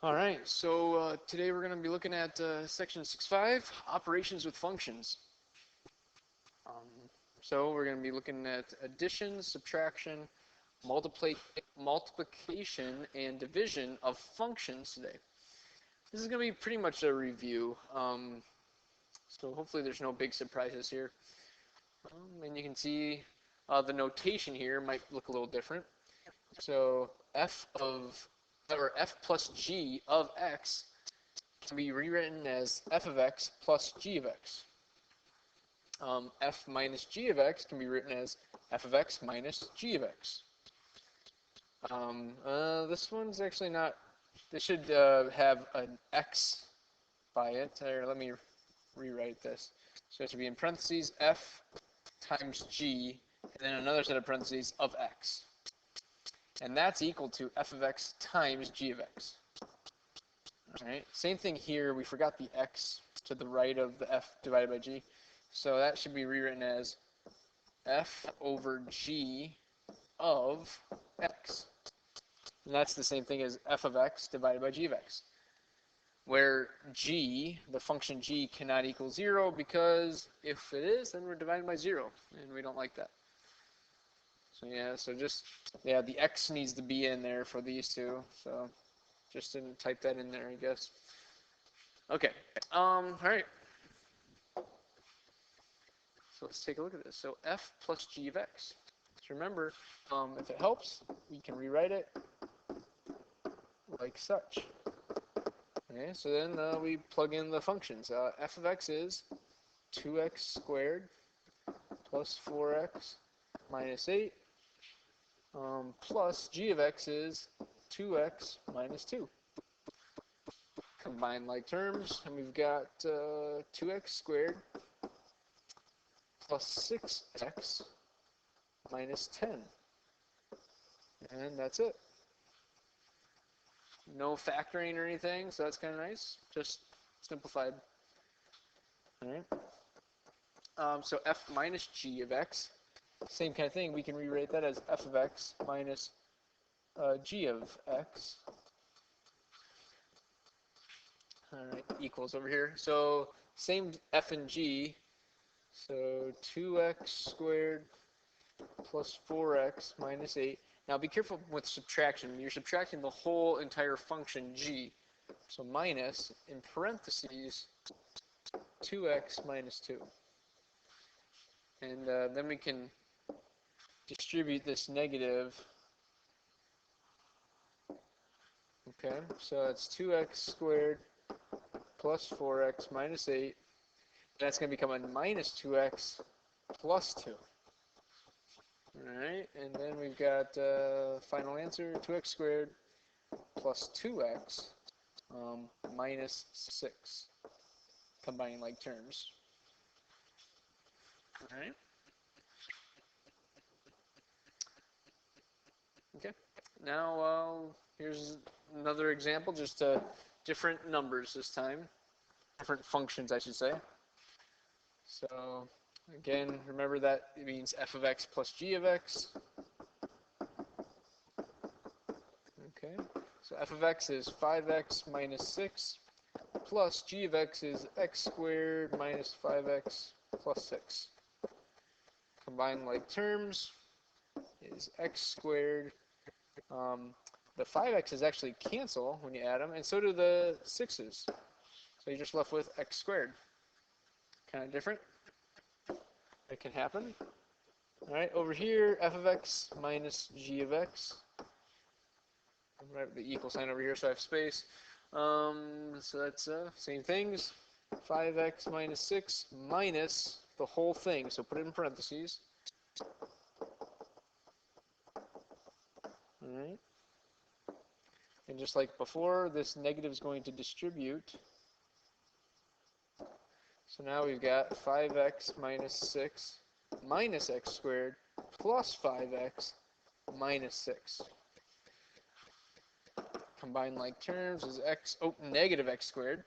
All right, so today we're going to be looking at section 6.5, operations with functions. Um, so we're going to be looking at addition, subtraction, multiplication, and division of functions today. This is going to be pretty much a review, so hopefully there's no big surprises here. And you can see the notation here might look a little different. So f plus g of x can be rewritten as f of x plus g of x. F minus g of x can be written as f of x minus g of x. This one's actually not, this should have an x by it. Or let me rewrite this. So it should be in parentheses f times g, and then another set of parentheses of x. And that's equal to f of x times g of x. All right, same thing here. We forgot the x to the right of the f divided by g. So that should be rewritten as f over g of x. And that's the same thing as f of x divided by g of x, where g, the function g, cannot equal 0 because if it is, then we're divided by 0, and we don't like that. So yeah, the x needs to be in there for these two, so just didn't type that in there, I guess. Okay, all right. So let's take a look at this. So f plus g of x. So remember, if it helps, we can rewrite it like such. Okay, so then we plug in the functions. F of x is 2x squared plus 4x minus 8 plus g of x is 2x minus 2. Combine like terms, and we've got 2x squared plus 6x minus 10. And that's it. No factoring or anything, so that's kind of nice. Just simplified. All right. So f minus g of x, same kind of thing. We can rewrite that as f of x minus g of x. All right, equals over here. So same f and g. So 2x squared plus 4x minus 8. Now be careful with subtraction. You're subtracting the whole entire function g. So minus, in parentheses, 2x minus 2. And then we can distribute this negative. Okay, so it's 2x squared plus 4x minus 8. That's going to become a minus 2x plus 2. All right, and then we've got final answer, 2x squared plus 2x minus 6, combining like terms. All right. Okay. Now here's another example, just different numbers this time, different functions, I should say. So again, remember that it means f of x plus g of x. Okay, so f of x is 5x minus 6 plus g of x is x squared minus 5x plus 6. Combine like terms is x squared. The 5x's actually cancel when you add them, and so do the 6's. So you're just left with x squared. Kind of different. It can happen. All right, over here, f of x minus g of x. Right, the equal sign over here, so I have space. So that's same things. 5x minus 6 minus the whole thing. So put it in parentheses. All right. And just like before, this negative is going to distribute. So now we've got 5x minus 6 minus x squared plus 5x minus 6. Combine like terms is negative x squared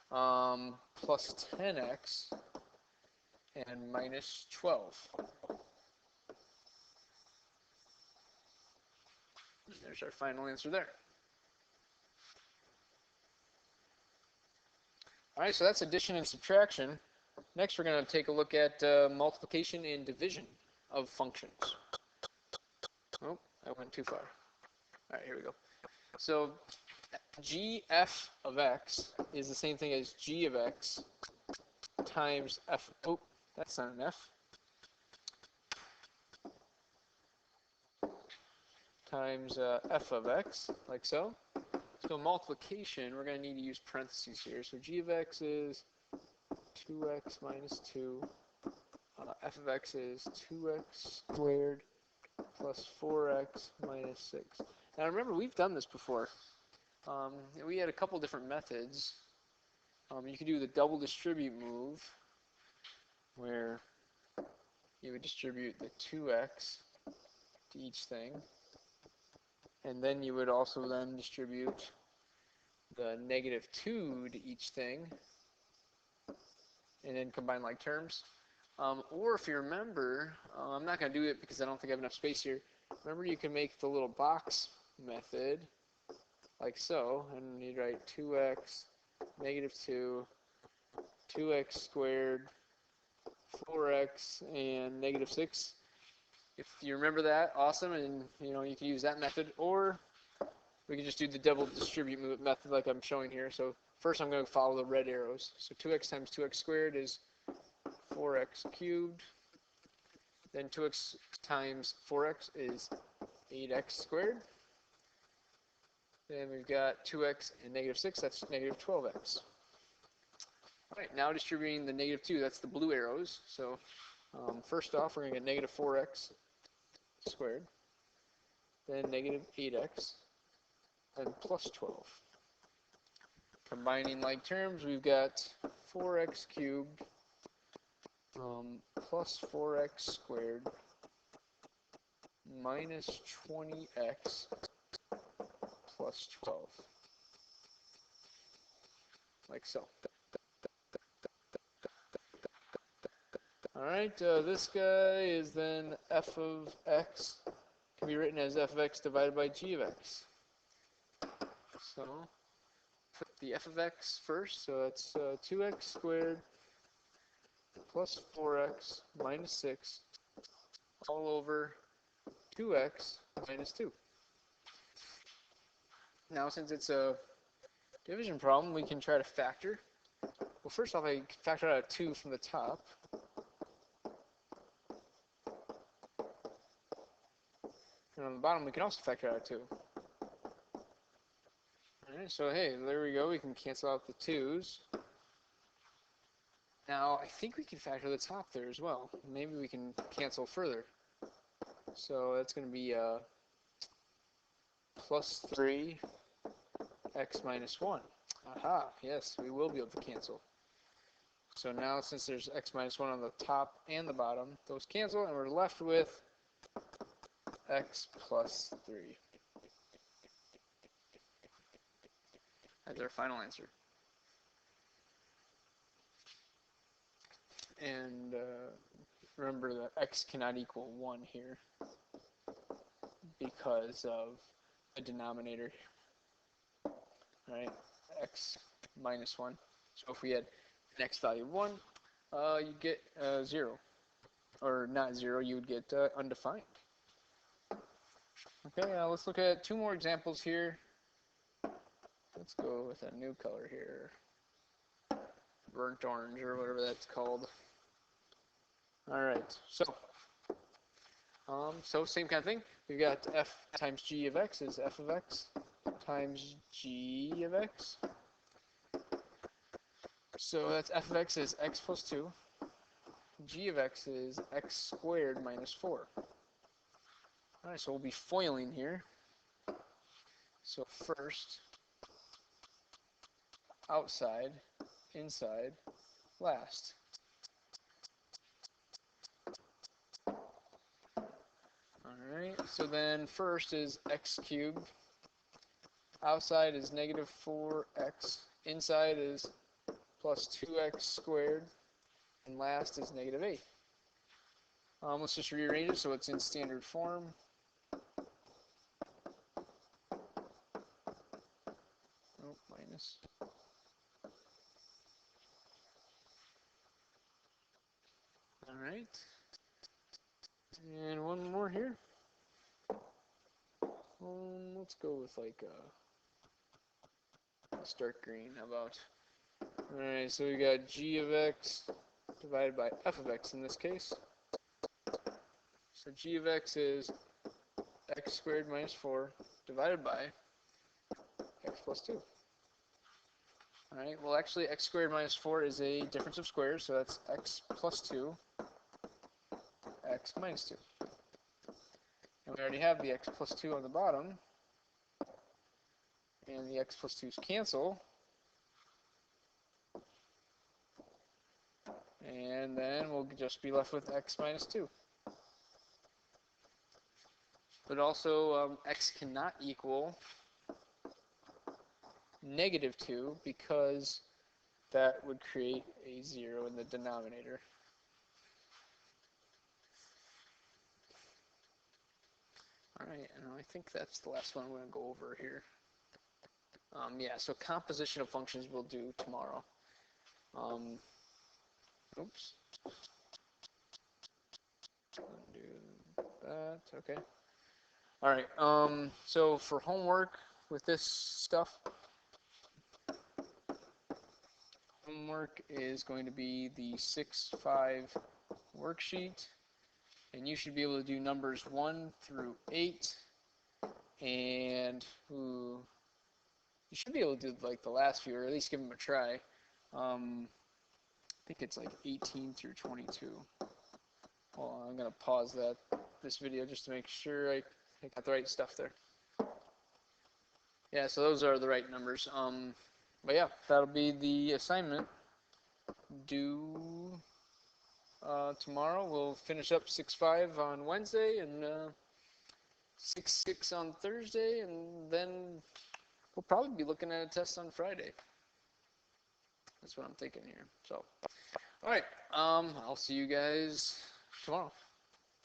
plus 10x and minus 12. There's our final answer there. All right, so that's addition and subtraction. Next, we're going to take a look at multiplication and division of functions. Oh, I went too far. All right, here we go. So gf of x is the same thing as g of x times f. Oh, that's not an f. Times f of x, like so. So multiplication, we're going to need to use parentheses here. So g of x is 2x minus 2. F of x is 2x squared plus 4x minus 6. Now remember, we've done this before. We had a couple different methods. You could do the double distribute move, where you would distribute the 2x to each thing, and then you would also then distribute the negative 2 to each thing, and then combine like terms. Or if you remember, I'm not going to do it because I don't think I have enough space here. Remember, you can make the little box method like so, and you'd write 2x, negative 2, 2x squared, 4x, and negative 6. If you remember that, awesome, and you can use that method. Or we can just do the double distribute method like I'm showing here. So first I'm going to follow the red arrows. So 2x times 2x squared is 4x cubed. Then 2x times 4x is 8x squared. Then we've got 2x and negative 6, that's negative 12x. All right, now distributing the negative 2, that's the blue arrows. So first off, we're going to get negative 4x squared, then negative 8x, and plus 12. Combining like terms, we've got 4x cubed plus 4x squared minus 20x plus 12. Like so. Alright, this guy is then f of x, can be written as f of x divided by g of x. So, put the f of x first, so that's 2x squared plus 4x minus 6 all over 2x minus 2. Now, since it's a division problem, we can try to factor. Well, first off, I factor out a 2 from the top. And on the bottom, we can also factor out a 2. Alright, so hey, there we go. We can cancel out the 2's. Now, I think we can factor the top there as well. Maybe we can cancel further. So that's going to be plus 3 x minus 1. Aha, yes, we will be able to cancel. So now, since there's x minus 1 on the top and the bottom, those cancel, and we're left with x plus 3. That's our final answer. And remember that x cannot equal 1 here because of a denominator. Right? X minus 1. So if we had an x value of 1, you'd get 0. Or not 0, you would get undefined. Okay, let's look at 2 more examples here. Let's go with a new color here. Burnt orange, or whatever that's called. Alright, so same kind of thing. We've got f times g of x is f of x times g of x. So that's f of x is x plus 2. G of x is x squared minus 4. Alright, so we'll be foiling here. So first, outside, inside, last. Alright, so then first is x cubed. Outside is negative 4x. Inside is plus 2x squared. And last is negative 8. Let's just rearrange it so it's in standard form. Oh, minus. And one more here. Let's go with like a dark green. How about? Alright, so we got g of x divided by f of x in this case. So g of x is x squared minus 4 divided by x plus 2. Alright, well actually x squared minus 4 is a difference of squares, so that's x plus 2, x minus 2. And we already have the x plus 2 on the bottom, and the x plus 2's cancel. And then we'll just be left with x minus 2. But also, x cannot equal negative 2 because that would create a 0 in the denominator. Alright, and I think that's the last one I'm going to go over here. Yeah, so composition of functions we'll do tomorrow. Oops. Undo that, okay. Alright, so for homework with this stuff, homework is going to be the 6-5 worksheet, and you should be able to do numbers 1 through 8, and you should be able to do like the last few, or at least give them a try. I think it's like 18 through 22. Hold on, I'm going to pause this video just to make sure I got the right stuff there. Yeah, so those are the right numbers. But yeah, that'll be the assignment due tomorrow. We'll finish up 6-5 on Wednesday and 6-6 on Thursday, and then we'll probably be looking at a test on Friday. That's what I'm thinking here. So, all right, I'll see you guys tomorrow.